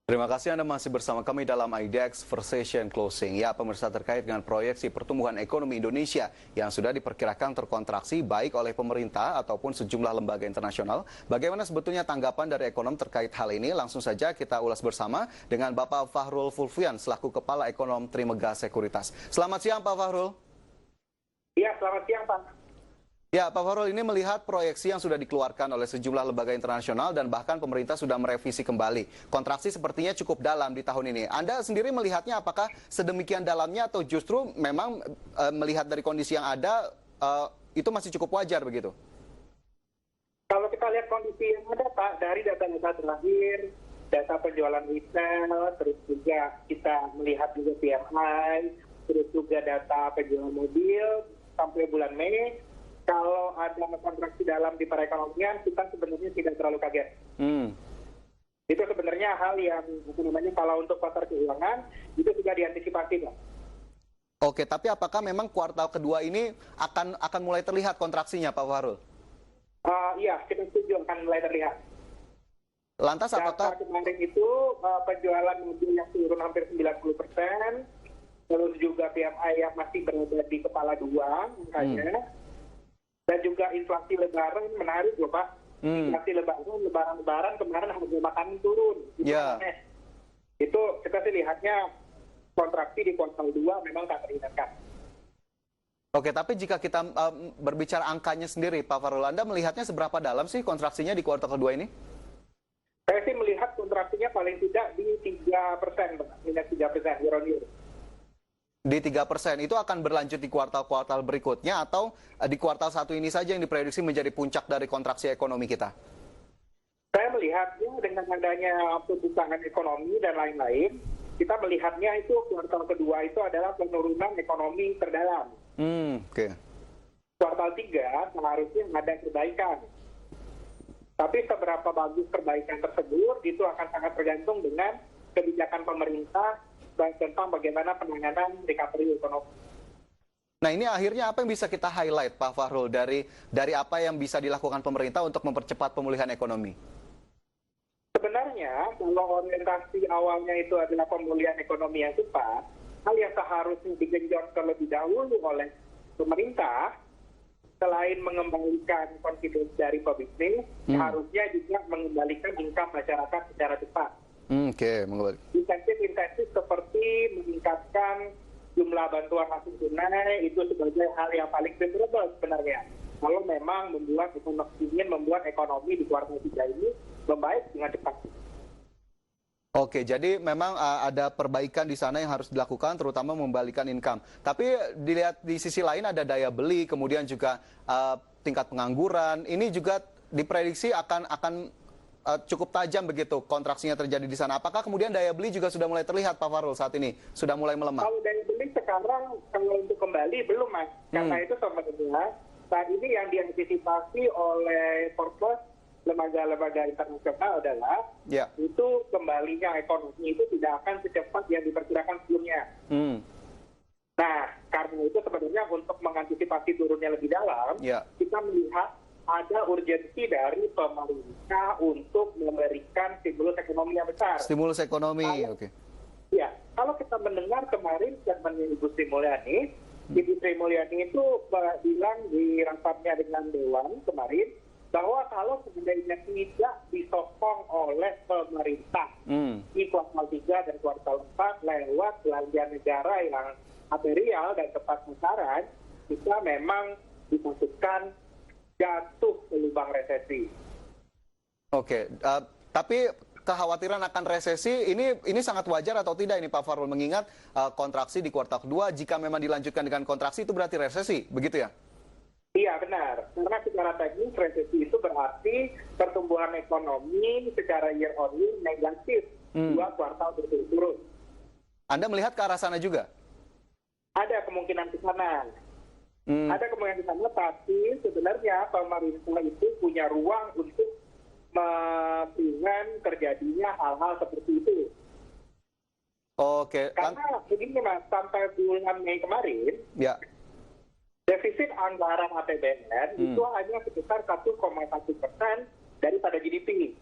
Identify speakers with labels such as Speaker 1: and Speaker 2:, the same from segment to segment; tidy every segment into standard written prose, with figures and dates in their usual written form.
Speaker 1: Terima kasih Anda masih bersama kami dalam IDEX Session Closing. Ya, pemirsa, terkait dengan proyeksi pertumbuhan ekonomi Indonesia yang sudah diperkirakan terkontraksi baik oleh pemerintah ataupun sejumlah lembaga internasional. Bagaimana sebetulnya tanggapan dari ekonom terkait hal ini? Langsung saja kita ulas bersama dengan Bapak Fahrul Fulvian selaku Kepala Ekonom Trimegah Sekuritas. Selamat siang Pak Fahrul.
Speaker 2: Iya, selamat siang Pak.
Speaker 1: Ya, Pak Fahrul, ini melihat proyeksi yang sudah dikeluarkan oleh sejumlah lembaga internasional dan bahkan pemerintah sudah merevisi kembali. Kontraksi sepertinya cukup dalam di tahun ini. Anda sendiri melihatnya apakah sedemikian dalamnya atau justru memang melihat dari kondisi yang ada itu masih cukup wajar begitu?
Speaker 2: Kalau kita lihat kondisi yang ada Pak, dari data-data terakhir, data penjualan retail, terus juga kita melihat juga PMI, terus juga data penjualan mobil sampai bulan Mei, kalau ada kontraksi dalam di perekonomian, kita sebenarnya tidak terlalu kaget. Itu sebenarnya hal yang kalau untuk pasar keuangan, itu sudah diantisipasi, Pak.
Speaker 1: Oke, tapi apakah memang kuartal kedua ini akan mulai terlihat kontraksinya, Pak Fahrul?
Speaker 2: Iya, kita setuju akan mulai terlihat.
Speaker 1: Lantas apakah...
Speaker 2: Data kemarin itu penjualan mobil yang turun hampir 90%, terus juga PMI yang masih berada di kepala 2, makanya. Dan juga inflasi lebaran menarik loh Pak. Inflasi lebaran kemarin harga makanan turun. Itu kita sih lihatnya kontraksi di kuartal 2 memang tak terhindarkan.
Speaker 1: Oke, tapi jika kita berbicara angkanya sendiri, Pak Fahrul, Anda melihatnya seberapa dalam sih kontraksinya di kuartal kedua ini?
Speaker 2: Saya sih melihat kontraksinya paling tidak di 3%, minus 3% year on year.
Speaker 1: Di 3%, itu akan berlanjut di kuartal-kuartal berikutnya atau di kuartal 1 ini saja yang diprediksi menjadi puncak dari kontraksi ekonomi kita?
Speaker 2: Saya melihatnya dengan adanya pembukaan ekonomi dan lain-lain, kita melihatnya itu kuartal kedua itu adalah penurunan ekonomi terdalam. Kuartal 3 seharusnya ada perbaikan. Tapi seberapa bagus perbaikan tersebut, itu akan sangat tergantung dengan kebijakan pemerintah tentang bagaimana penanganan recovery ekonomi.
Speaker 1: Nah, ini akhirnya apa yang bisa kita highlight, Pak Fahrul, dari apa yang bisa dilakukan pemerintah untuk mempercepat pemulihan ekonomi?
Speaker 2: Sebenarnya, kalau orientasi awalnya itu adalah pemulihan ekonomi yang cepat, hal yang seharusnya digenjot terlebih dahulu oleh pemerintah, selain mengembalikan confidence dari pebisnis, harusnya juga mengembalikan income masyarakat secara cepat. Insentif-insentif seperti meningkatkan jumlah bantuan langsung tunai itu sebagai hal yang paling favorable sebenarnya. Kalau memang ingin membuat ekonomi di kuartal 3 ini membaik dengan cepat.
Speaker 1: Oke, jadi memang ada perbaikan di sana yang harus dilakukan, terutama membalikan income. Tapi dilihat di sisi lain ada daya beli, kemudian juga tingkat pengangguran. Ini juga diprediksi akan cukup tajam begitu kontraksinya terjadi di sana. Apakah kemudian daya beli juga sudah mulai terlihat, Pak Fahrul, saat ini? Sudah mulai melemah?
Speaker 2: Kalau daya beli sekarang, kalau untuk kembali belum, Mas. Karena itu sebenarnya saat ini yang diantisipasi oleh Forbes, lembaga-lembaga internasional adalah itu kembalinya ekonomi itu tidak akan secepat yang diperkirakan sebelumnya. Nah, karena itu sebenarnya untuk mengantisipasi turunnya lebih dalam, kita melihat ada urgensi dari pemerintah untuk memberikan stimulus ekonomi yang besar.
Speaker 1: Stimulus ekonomi, oke.
Speaker 2: Ya, kalau kita mendengar kemarin statementnya Ibu Sri Mulyani, Ibu Sri Mulyani itu bilang di rapatnya dengan Dewan kemarin, bahwa kalau sebenarnya tidak disokong oleh pemerintah di kuartal 3 dan kuartal 4 lewat belanja negara yang material dan tepat sasaran, kita memang dimaksudkan jatuh ke lubang resesi.
Speaker 1: Oke, tapi kekhawatiran akan resesi ini sangat wajar atau tidak ini Pak Fahrul, mengingat kontraksi di kuartal kedua, jika memang dilanjutkan dengan kontraksi itu berarti resesi, begitu ya?
Speaker 2: Iya benar, karena secara teknis resesi itu berarti pertumbuhan ekonomi secara year on year negatif 2 kuartal berturut-turut.
Speaker 1: Anda melihat ke arah sana juga?
Speaker 2: Ada kemungkinan ke sana. Ada kemungkinan di sana, tapi sebenarnya pemerintah itu punya ruang untuk memperingan terjadinya hal-hal seperti itu.
Speaker 1: Oke.
Speaker 2: Karena begini Mas, sampai bulan Mei kemarin, defisit anggaran APBN itu hanya sekitar 1,1% daripada GDP.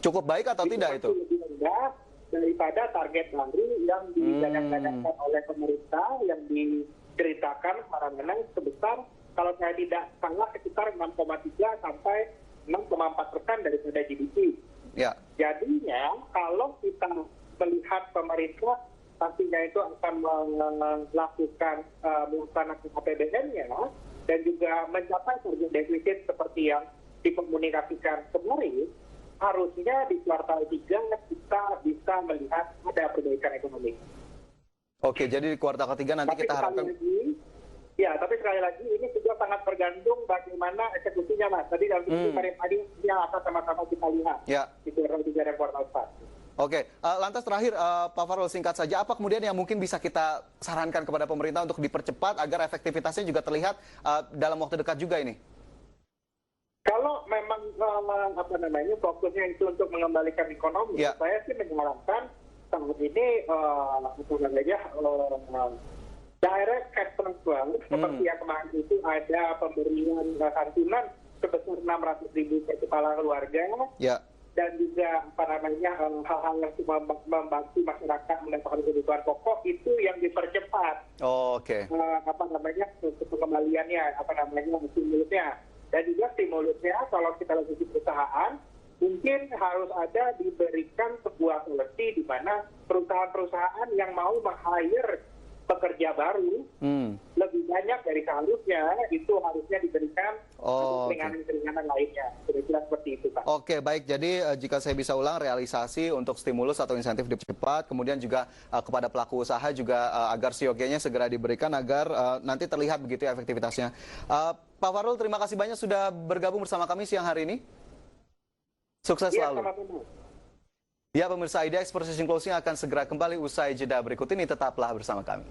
Speaker 1: Cukup baik atau tidak itu?
Speaker 2: Lebih rendah daripada target baru yang digadang-gadangkan oleh pemerintah yang diceritakan mana-mana sebesar kalau saya tidak salah sekitar 6,3 sampai 6,4% daripada GDP.
Speaker 1: Ya.
Speaker 2: Jadinya kalau kita melihat pemerintah pastinya itu akan melakukan melaksanakan APBN-nya dan juga mencapai target defisit seperti yang dikomunikasikan kemarin, harusnya di kuartal 3 kita bisa melihat ada perbaikan ekonomi.
Speaker 1: Oke, jadi di kuartal ketiga nanti kita harapkan...
Speaker 2: Tapi sekali lagi ini juga sangat tergantung bagaimana eksekusinya, Mas. Tadi dalam tadi yang akan sama-sama kita lihat di kuartal 3 dan kuartal 4.
Speaker 1: Oke, lantas terakhir Pak Farul, singkat saja, apa kemudian yang mungkin bisa kita sarankan kepada pemerintah untuk dipercepat agar efektivitasnya juga terlihat dalam waktu dekat juga ini?
Speaker 2: Kalau memang fokusnya itu untuk mengembalikan ekonomi, saya sih menyarankan tahun ini direct cash transfer seperti yang kemarin itu ada pemberian santunan sebesar 600.000 per kepala keluarga. Dan juga hal-hal yang membantu masyarakat mendapatkan kebutuhan pokok itu yang dipercepat. Pengembaliannya, stimulusnya. Dan juga stimulusnya kalau kita lagi di perusahaan mungkin harus ada diberikan sebuah solusi di mana perusahaan-perusahaan yang mau meng-hire pekerja baru lebih banyak dari seharusnya itu harusnya diberikan keringanan-keringanan lainnya. Kira-kira seperti itu, Pak.
Speaker 1: Oke, baik. Jadi jika saya bisa ulang, realisasi untuk stimulus atau insentif dipercepat, kemudian juga kepada pelaku usaha juga agar siogianya segera diberikan agar nanti terlihat begitu ya efektivitasnya. Pak Farul, terima kasih banyak sudah bergabung bersama kami siang hari ini. Sukses selalu. Ya, pemirsa, IDX Precision Closing akan segera kembali usai jeda berikut ini. Tetaplah bersama kami.